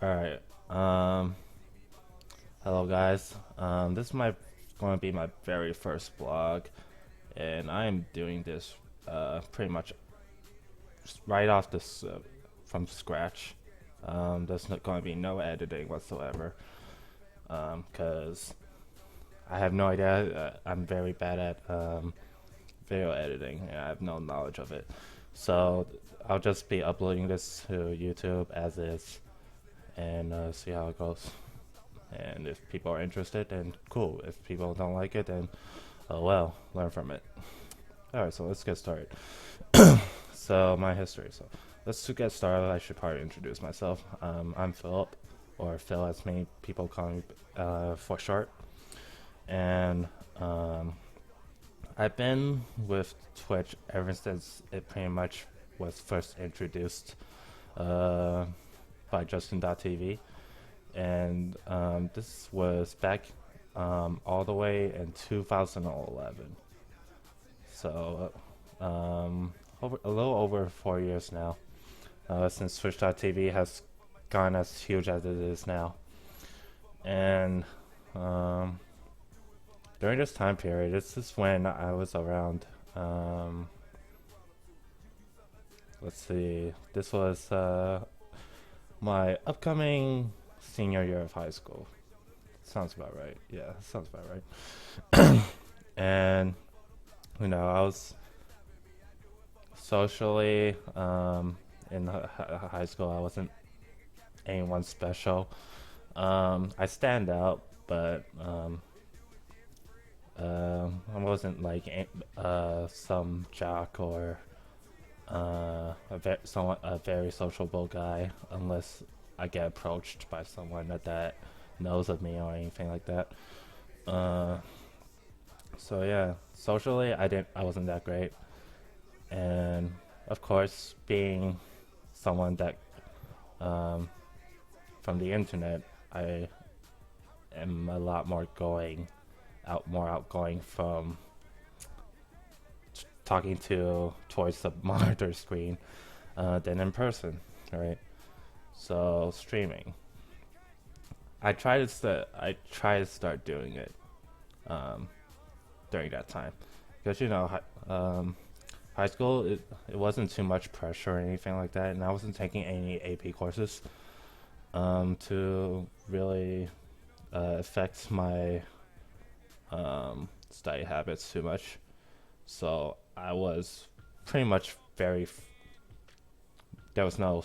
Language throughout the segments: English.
All right. Hello guys. This is my going to be my very first blog, and I am doing this pretty much right off this from scratch. There's not going to be no editing whatsoever, because I have no idea. I'm very bad at video editing, and I have no knowledge of it. So I'll just be uploading this to YouTube as is, and see how it goes. And if people are interested, then cool. If people don't like it, then oh well, learn from it. All right, so let's get started. So my history. So let's to get started. I should probably introduce myself. I'm Philip, or Phil, as many people call me for short. And I've been with Twitch ever since it pretty much was first introduced uh, by Justin.tv. And this was back all the way in 2011. So a little over 4 years now, since Twitch.tv has gone as huge as it is now. And um, during this time period, this is when I was around. Let's see, this was my upcoming senior year of high school. Sounds about right. Yeah, sounds about right. And I was socially in high school. I wasn't anyone special. I stand out, but I wasn't like some jock or a very sociable guy, unless I get approached by someone that knows of me or anything like that. Uh, so yeah, socially, I wasn't that great, and of course, being someone that um, from the internet, I am a lot more outgoing from talking to towards the monitor screen than in person, right? So streaming, I try to start doing it um, during that time, because high school, it wasn't too much pressure or anything like that, and I wasn't taking any AP courses to really affect my study habits too much. So I was pretty much there was no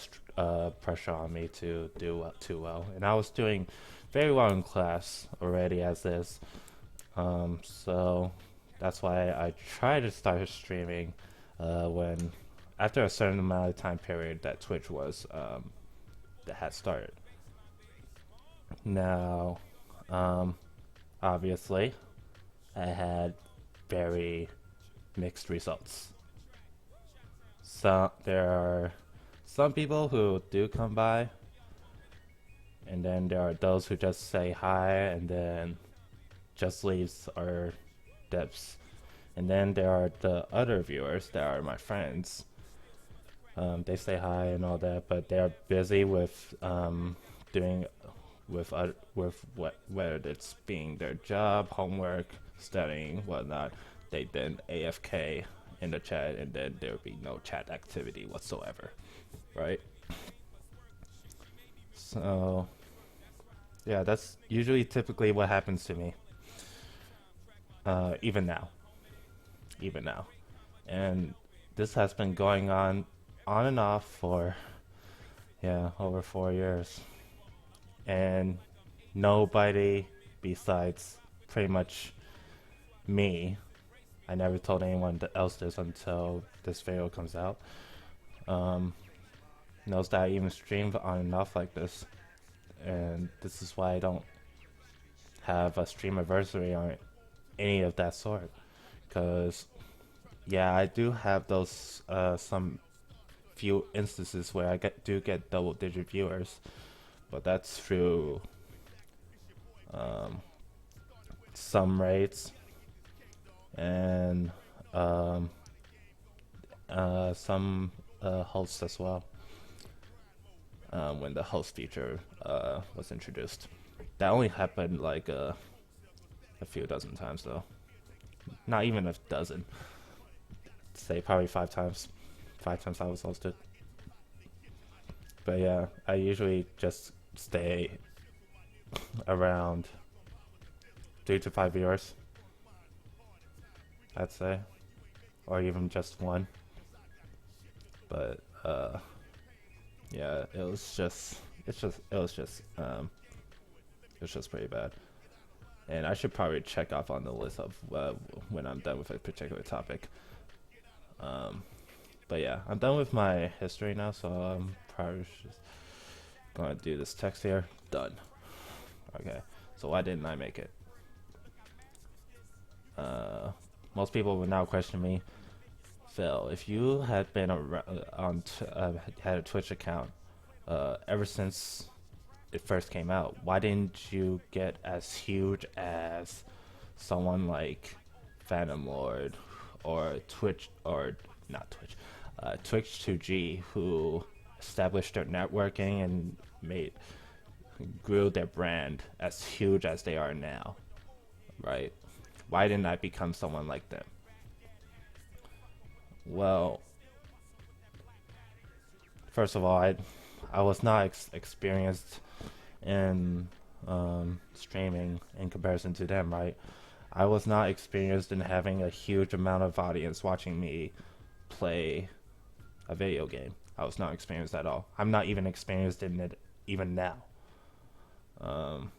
pressure on me to do too well, and I was doing very well in class already as is. So that's why I tried to start streaming when after a certain amount of time period that Twitch was that had started. Now, um, obviously, I had very mixed results. So there are some people who do come by, and then there are those who just say hi and then just leaves or dips. And then there are the other viewers that are my friends. They say hi and all that, but they are busy with doing with whether it's being their job, homework, studying, whatnot. They then AFK in the chat, and then there will be no chat activity whatsoever, right? So yeah, that's usually typically what happens to me. Even now, even now, and this has been going on and off for over 4 years, and nobody besides pretty much me. I never told anyone else this until this video comes out. Um, Knows that I even streamed on and off like this, and this is why I don't have a stream anniversary or any of that sort. Because yeah, I do have those some few instances where do get double digit viewers, but that's through um, some rates and um, some hosts as well. when the host feature was introduced. That only happened like a few dozen times though. Not even a dozen. Say probably 5 times. 5 times I was hosted. But yeah, I usually just stay around 3 to 5 years, I'd say, or even just one. But yeah, it was just pretty bad. And I should probably check off on the list of when I'm done with a particular topic. Um, but yeah, I'm done with my history now, so I'm probably just gonna do this text here. Done. Okay. So why didn't I make it? Uh, Most people would now question me, Phil, if you had been had a Twitch account ever since it first came out, why didn't you get as huge as someone like Phantom Lord or Twitch or not Twitch, Twitch 2G, who established their networking and made grew their brand as huge as they are now, right? Why didn't I become someone like them? Well, first of all, I was not experienced in streaming in comparison to them, right? I was not experienced in having a huge amount of audience watching me play a video game. I was not experienced at all. I'm not even experienced in it even now. Um,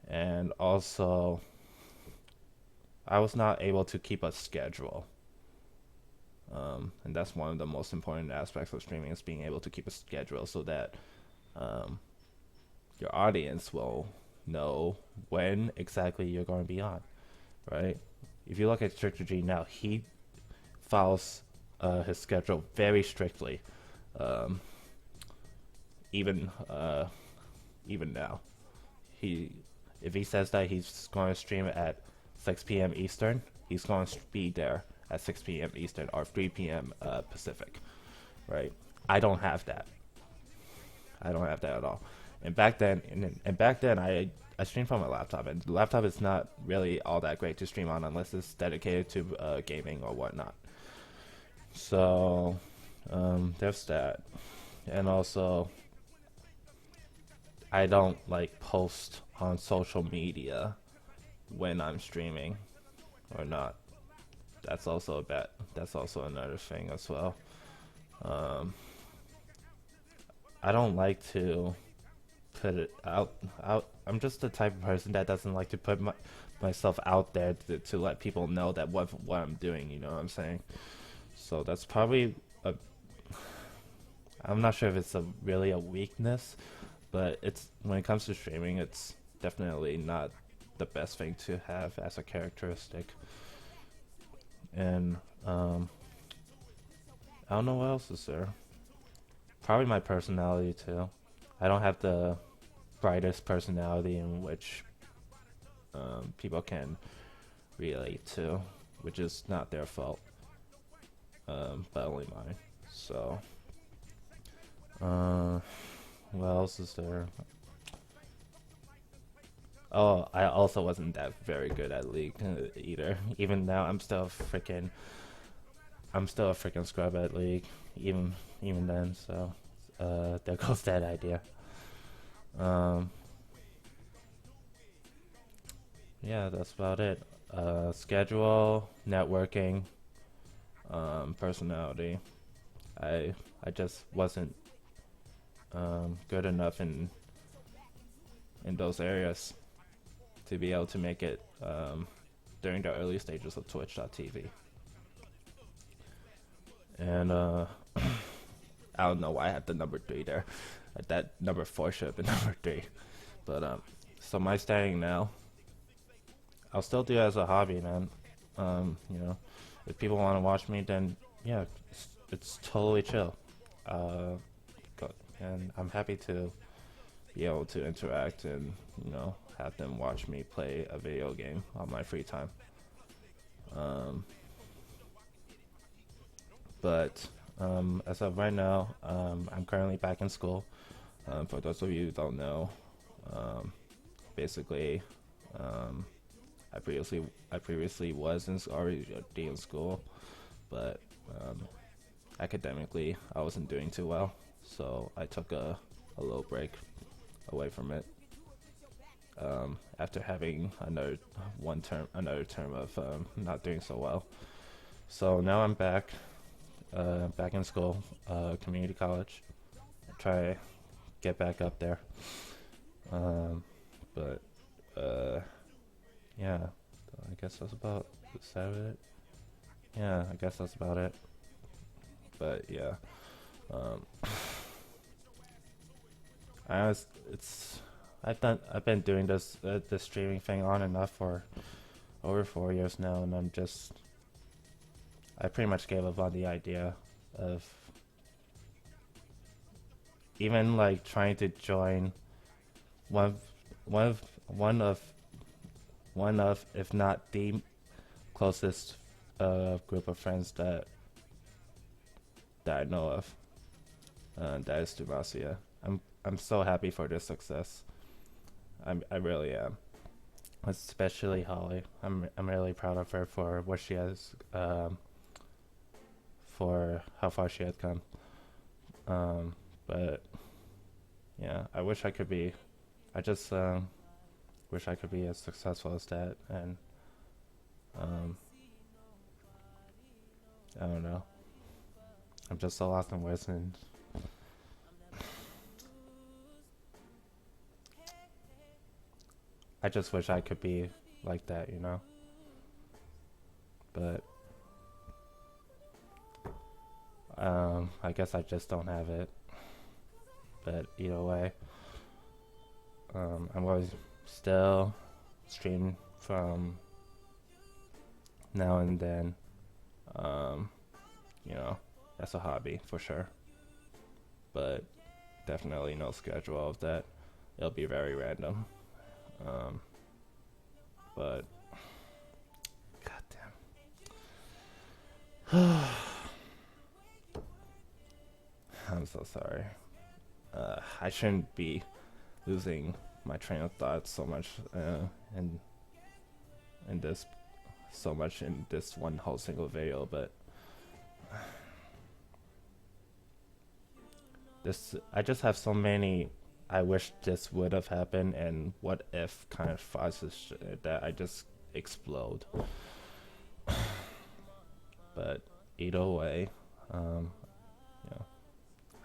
and also, I was not able to keep a schedule. And that's one of the most important aspects of streaming is being able to keep a schedule so that um, your audience will know when exactly you're going to be on, right? If you look at Strict G now, he follows his schedule very strictly, um, even even now. He if he says that he's going to stream at 6 p.m. Eastern, he's going to be there at 6 p.m. Eastern or 3 p.m. Pacific, right? I don't have that. I don't have that at all. And back then, I streamed from a laptop, and the laptop is not really all that great to stream on unless it's dedicated to gaming or whatnot. So there's that, and also I don't like post on social media when I'm streaming or not. That's also a bad. That's also another thing as well. Um, I don't like to put it out. I'm just the type of person that doesn't like to put myself out there to let people know that what I'm doing. You know what I'm saying? So that's probably a. I'm not sure if it's a really a weakness, but it's when it comes to streaming, it's definitely not the best thing to have as a characteristic. And I don't know what else is there. Probably my personality too. I don't have the brightest personality in which people can relate to, which is not their fault, but only mine. So, what else is there? Oh, I also wasn't that very good at League either. Even now, I'm still a freaking scrub at League. Even then, so there goes that idea. Um, yeah, that's about it. Schedule, networking, personality. I just wasn't good enough in those areas to be able to make it during the early stages of Twitch.tv. And I don't know why I had the number 3 there. That number 4 should have been number 3. But so my standing now, I'll still do it as a hobby, man. You know, if people want to watch me, then yeah, it's totally chill. Uh, and I'm happy to be able to interact and have them watch me play a video game on my free time. But As of right now, I'm currently back in school. For those of you who don't know, um, basically, um, I previously was already in school, but um, academically I wasn't doing too well, so I took a little break away from it. After having another term of not doing so well, so now I'm back in school, community college. Try to get back up there, um, but yeah, I guess that's about it. Yeah, I guess that's about it. But yeah, um, I was it's I've been doing this streaming thing on and off for over 4 years now, and I pretty much gave up on the idea of even like trying to join one of one of one of one of if not the closest group of friends that I know of. That is Demacia. I'm so happy for their success. I really am. Especially Holly. I'm really proud of her for what she has, for how far she has come. But yeah, I wish I could be. I just wish I could be as successful as that, and um, I don't know. I'm just so lost in words, and I just wish I could be like that, you know. But I guess I just don't have it. But either way, I'm always still stream from now and then. Um, you know, that's a hobby for sure. But definitely no schedule of that. It'll be very random. Um, but goddamn, I'm so sorry. I shouldn't be losing my train of thought so much in in this so much in this one whole single video, but this I just have so many I wish this would have happened and what if kind of thoughts that I just explode. But either way, um, you know,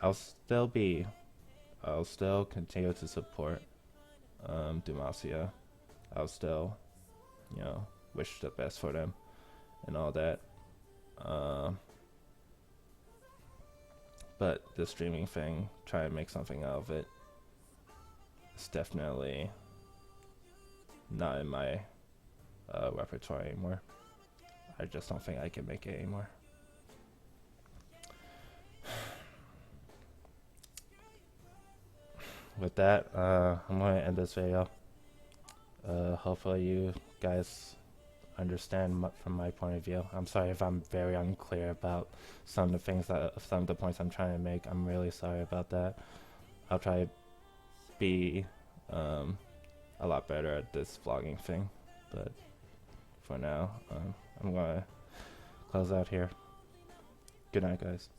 I'll still be I'll still continue to support Demacia. I'll still, you know, wish the best for them and all that. Um, but the streaming thing, try to make something out of it. It's definitely not in my repertoire anymore. I just don't think I can make it anymore. With that, I'm gonna end this video. Hopefully you guys understand from my point of view. I'm sorry if I'm very unclear about some of the points I'm trying to make. I'm really sorry about that. I'll try to be a lot better at this vlogging thing, but for now, I'm gonna close out here. Good night, guys.